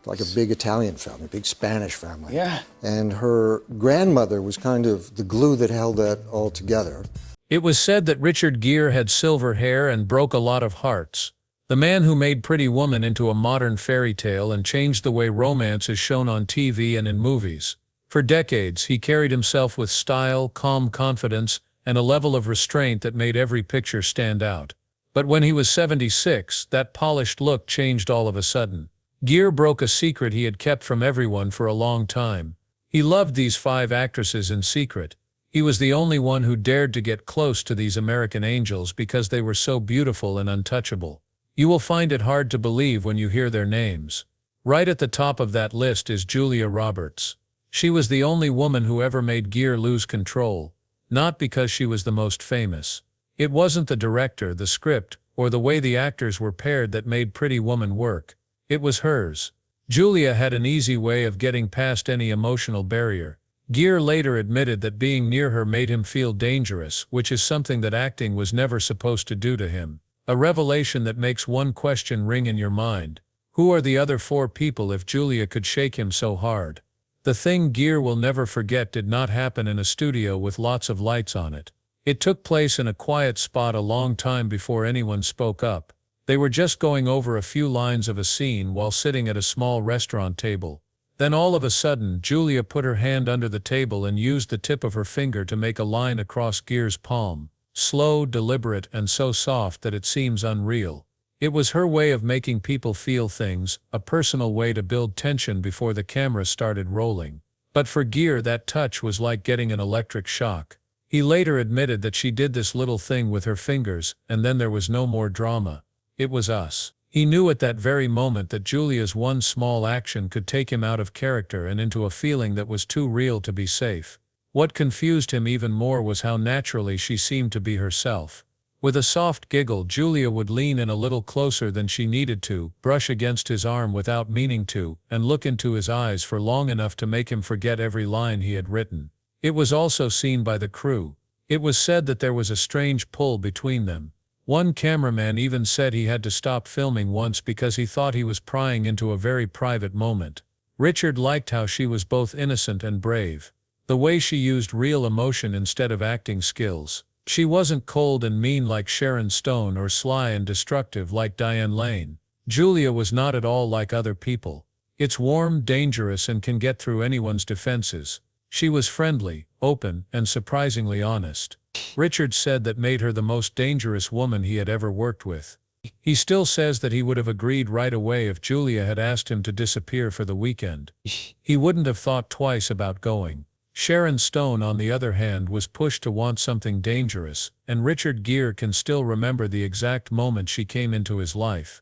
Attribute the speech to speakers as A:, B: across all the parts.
A: like a big Italian family, a big Spanish family.
B: Yeah.
A: And her grandmother was kind of the glue that held that all together.
C: It was said that Richard Gere had silver hair and broke a lot of hearts. The man who made Pretty Woman into a modern fairy tale and changed the way romance is shown on TV and in movies. For decades, he carried himself with style, calm confidence, and a level of restraint that made every picture stand out. But when he was 76, that polished look changed all of a sudden. Gere broke a secret he had kept from everyone for a long time. He loved these 5 actresses in secret. He was the only one who dared to get close to these American angels because they were so beautiful and untouchable. You will find it hard to believe when you hear their names. Right at the top of that list is Julia Roberts. She was the only woman who ever made Gere lose control. Not because she was the most famous. It wasn't the director, the script, or the way the actors were paired that made Pretty Woman work. It was hers. Julia had an easy way of getting past any emotional barrier. Gere later admitted that being near her made him feel dangerous, which is something that acting was never supposed to do to him. A revelation that makes one question ring in your mind. Who are the other 4 people if Julia could shake him so hard? The thing Gere will never forget did not happen in a studio with lots of lights on it. It took place in a quiet spot a long time before anyone spoke up. They were just going over a few lines of a scene while sitting at a small restaurant table. Then all of a sudden, Julia put her hand under the table and used the tip of her finger to make a line across Gere's palm. Slow, deliberate, and so soft that it seems unreal. It was her way of making people feel things, a personal way to build tension before the camera started rolling. But for Gere, that touch was like getting an electric shock. He later admitted that she did this little thing with her fingers, and then there was no more drama. It was us. He knew at that very moment that Julia's one small action could take him out of character and into a feeling that was too real to be safe. What confused him even more was how naturally she seemed to be herself. With a soft giggle, Julia would lean in a little closer than she needed to, brush against his arm without meaning to, and look into his eyes for long enough to make him forget every line he had written. It was also seen by the crew. It was said that there was a strange pull between them. One cameraman even said he had to stop filming once because he thought he was prying into a very private moment. Richard liked how she was both innocent and brave. The way she used real emotion instead of acting skills. She wasn't cold and mean like Sharon Stone or sly and destructive like Diane Lane. Julia was not at all like other people. It's warm, dangerous, and can get through anyone's defenses. She was friendly, open, and surprisingly honest. Richard said that made her the most dangerous woman he had ever worked with. He still says that he would have agreed right away if Julia had asked him to disappear for the weekend. He wouldn't have thought twice about going. Sharon Stone, on the other hand, was pushed to want something dangerous, and Richard Gere can still remember the exact moment she came into his life.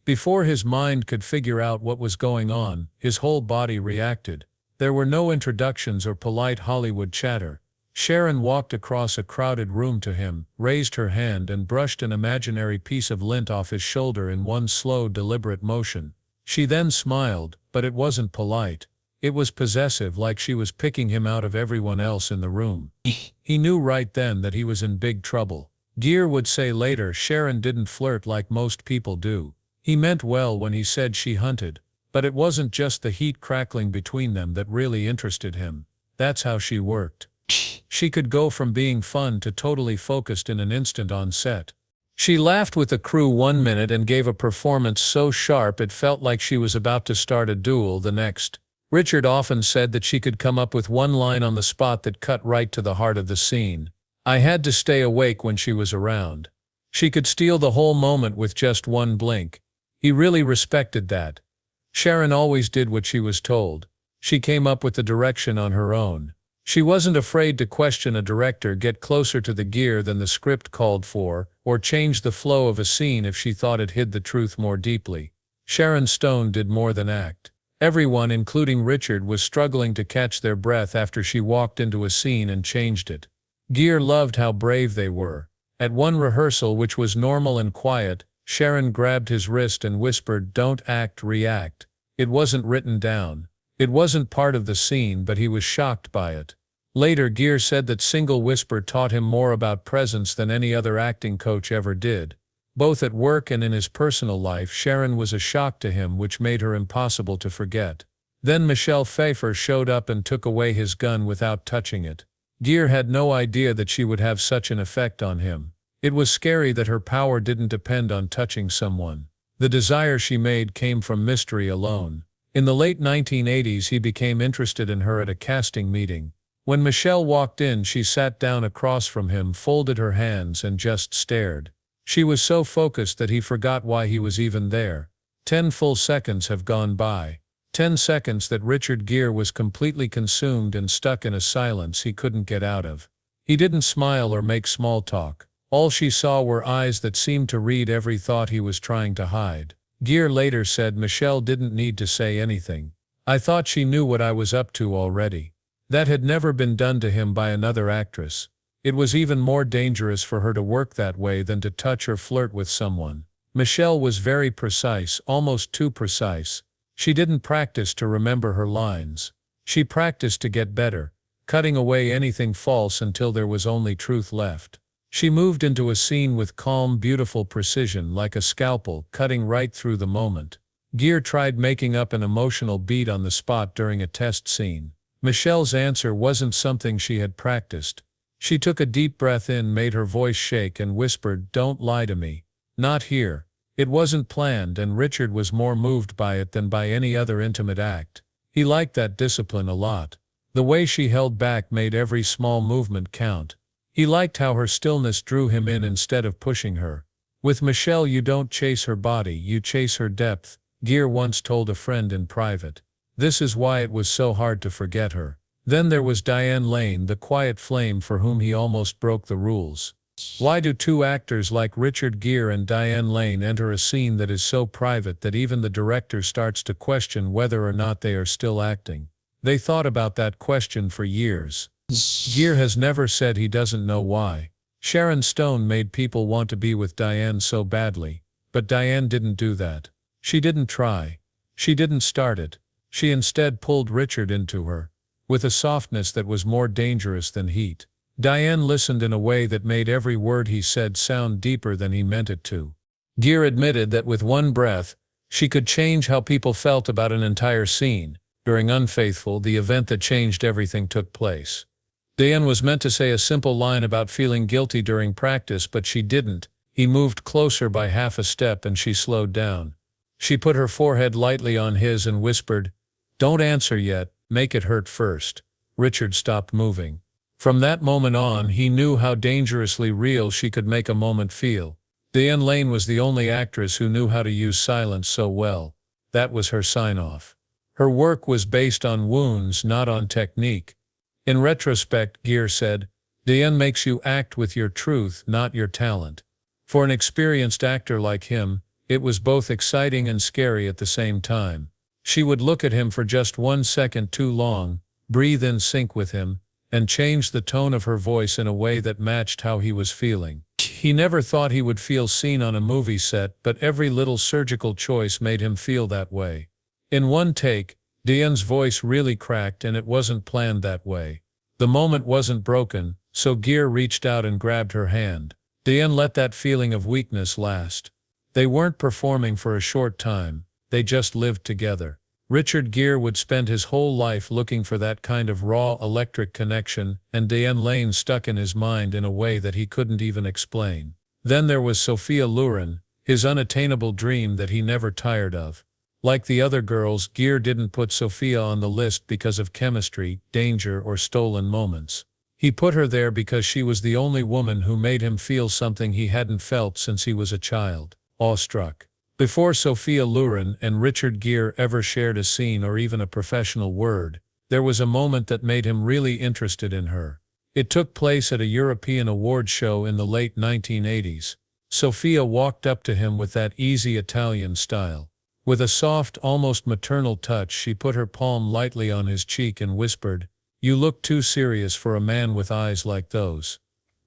C: Before his mind could figure out what was going on, his whole body reacted. There were no introductions or polite Hollywood chatter. Sharon walked across a crowded room to him, raised her hand and brushed an imaginary piece of lint off his shoulder in one slow, deliberate motion. She then smiled, but it wasn't polite. It was possessive, like she was picking him out of everyone else in the room. He knew right then that he was in big trouble. Gere would say later Sharon didn't flirt like most people do. He meant well when he said she hunted. But it wasn't just the heat crackling between them that really interested him. That's how she worked. She could go from being fun to totally focused in an instant on set. She laughed with the crew one minute and gave a performance so sharp it felt like she was about to start a duel the next. Richard often said that she could come up with one line on the spot that cut right to the heart of the scene. I had to stay awake when she was around. She could steal the whole moment with just one blink. He really respected that. Sharon always did what she was told. She came up with the direction on her own. She wasn't afraid to question a director, get closer to the gear than the script called for, or change the flow of a scene if she thought it hid the truth more deeply. Sharon Stone did more than act. Everyone, including Richard, was struggling to catch their breath after she walked into a scene and changed it. Gere loved how brave they were. At one rehearsal, which was normal and quiet, Sharon grabbed his wrist and whispered, "Don't act, react." It wasn't written down. It wasn't part of the scene, but he was shocked by it. Later, Gere said that single whisper taught him more about presence than any other acting coach ever did. Both at work and in his personal life, Sharon was a shock to him, which made her impossible to forget. Then Michelle Pfeiffer showed up and took away his gun without touching it. Gere had no idea that she would have such an effect on him. It was scary that her power didn't depend on touching someone. The desire she made came from mystery alone. In the late 1980s, he became interested in her at a casting meeting. When Michelle walked in, she sat down across from him, folded her hands, and just stared. She was so focused that he forgot why he was even there. 10 full seconds have gone by. 10 seconds that Richard Gere was completely consumed and stuck in a silence he couldn't get out of. He didn't smile or make small talk. All she saw were eyes that seemed to read every thought he was trying to hide. Gere later said Michelle didn't need to say anything. I thought she knew what I was up to already. That had never been done to him by another actress. It was even more dangerous for her to work that way than to touch or flirt with someone. Michelle was very precise, almost too precise. She didn't practice to remember her lines. She practiced to get better, cutting away anything false until there was only truth left. She moved into a scene with calm, beautiful precision, like a scalpel, cutting right through the moment. Gere tried making up an emotional beat on the spot during a test scene. Michelle's answer wasn't something she had practiced. She took a deep breath in, made her voice shake, and whispered, "Don't lie to me. Not here." It wasn't planned, and Richard was more moved by it than by any other intimate act. He liked that discipline a lot. The way she held back made every small movement count. He liked how her stillness drew him in instead of pushing her. With Michelle, you don't chase her body, you chase her depth, Gere once told a friend in private. This is why it was so hard to forget her. Then there was Diane Lane, the quiet flame for whom he almost broke the rules. Why do two actors like Richard Gere and Diane Lane enter a scene that is so private that even the director starts to question whether or not they are still acting? They thought about that question for years. Gere has never said he doesn't know why. Sharon Stone made people want to be with Diane so badly, but Diane didn't do that. She didn't try. She didn't start it. She instead pulled Richard into her, with a softness that was more dangerous than heat. Diane listened in a way that made every word he said sound deeper than he meant it to. Gere admitted that with one breath, she could change how people felt about an entire scene. During Unfaithful, the event that changed everything took place. Diane was meant to say a simple line about feeling guilty during practice, but she didn't. He moved closer by half a step and she slowed down. She put her forehead lightly on his and whispered, "Don't answer yet, make it hurt first." Richard stopped moving. From that moment on, he knew how dangerously real she could make a moment feel. Diane Lane was the only actress who knew how to use silence so well. That was her sign-off. Her work was based on wounds, not on technique. In retrospect, Gere said, Diane makes you act with your truth, not your talent. For an experienced actor like him, it was both exciting and scary at the same time. She would look at him for just 1 second too long, breathe in sync with him, and change the tone of her voice in a way that matched how he was feeling. He never thought he would feel seen on a movie set, but every little surgical choice made him feel that way. In one take, Diane's voice really cracked, and it wasn't planned that way. The moment wasn't broken, so Gere reached out and grabbed her hand. Diane let that feeling of weakness last. They weren't performing for a short time, they just lived together. Richard Gere would spend his whole life looking for that kind of raw electric connection, and Diane Lane stuck in his mind in a way that he couldn't even explain. Then there was Sophia Loren, his unattainable dream that he never tired of. Like the other girls, Gere didn't put Sophia on the list because of chemistry, danger, or stolen moments. He put her there because she was the only woman who made him feel something he hadn't felt since he was a child, awestruck. Before Sophia Loren and Richard Gere ever shared a scene or even a professional word, there was a moment that made him really interested in her. It took place at a European award show in the late 1980s. Sophia walked up to him with that easy Italian style. With a soft, almost maternal touch, she put her palm lightly on his cheek and whispered, "You look too serious for a man with eyes like those."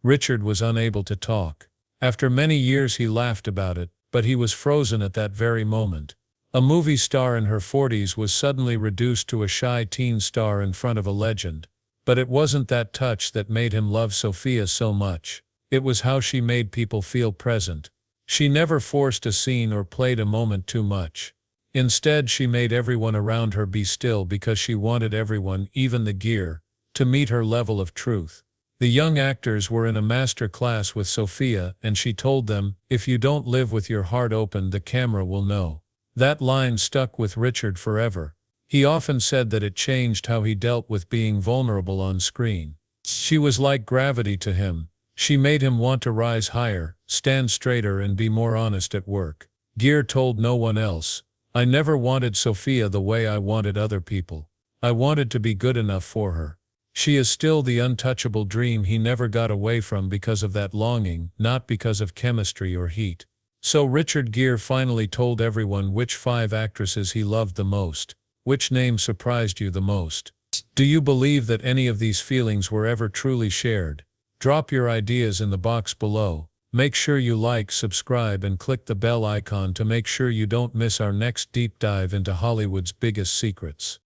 C: Richard was unable to talk. After many years he laughed about it, but he was frozen at that very moment. A movie star in her 40s was suddenly reduced to a shy teen star in front of a legend. But it wasn't that touch that made him love Sophia so much. It was how she made people feel present. She never forced a scene or played a moment too much. Instead, she made everyone around her be still because she wanted everyone, even the Gere, to meet her level of truth. The young actors were in a master class with Sophia, and she told them, "If you don't live with your heart open, the camera will know." That line stuck with Richard forever. He often said that it changed how he dealt with being vulnerable on screen. She was like gravity to him. She made him want to rise higher, stand straighter, and be more honest at work. Gere told no one else, "I never wanted Sophia the way I wanted other people. I wanted to be good enough for her. She is still the untouchable dream he never got away from because of that longing, not because of chemistry or heat." So Richard Gere finally told everyone which 5 actresses he loved the most. Which name surprised you the most? Do you believe that any of these feelings were ever truly shared? Drop your ideas in the box below. Make sure you like, subscribe, and click the bell icon to make sure you don't miss our next deep dive into Hollywood's biggest secrets.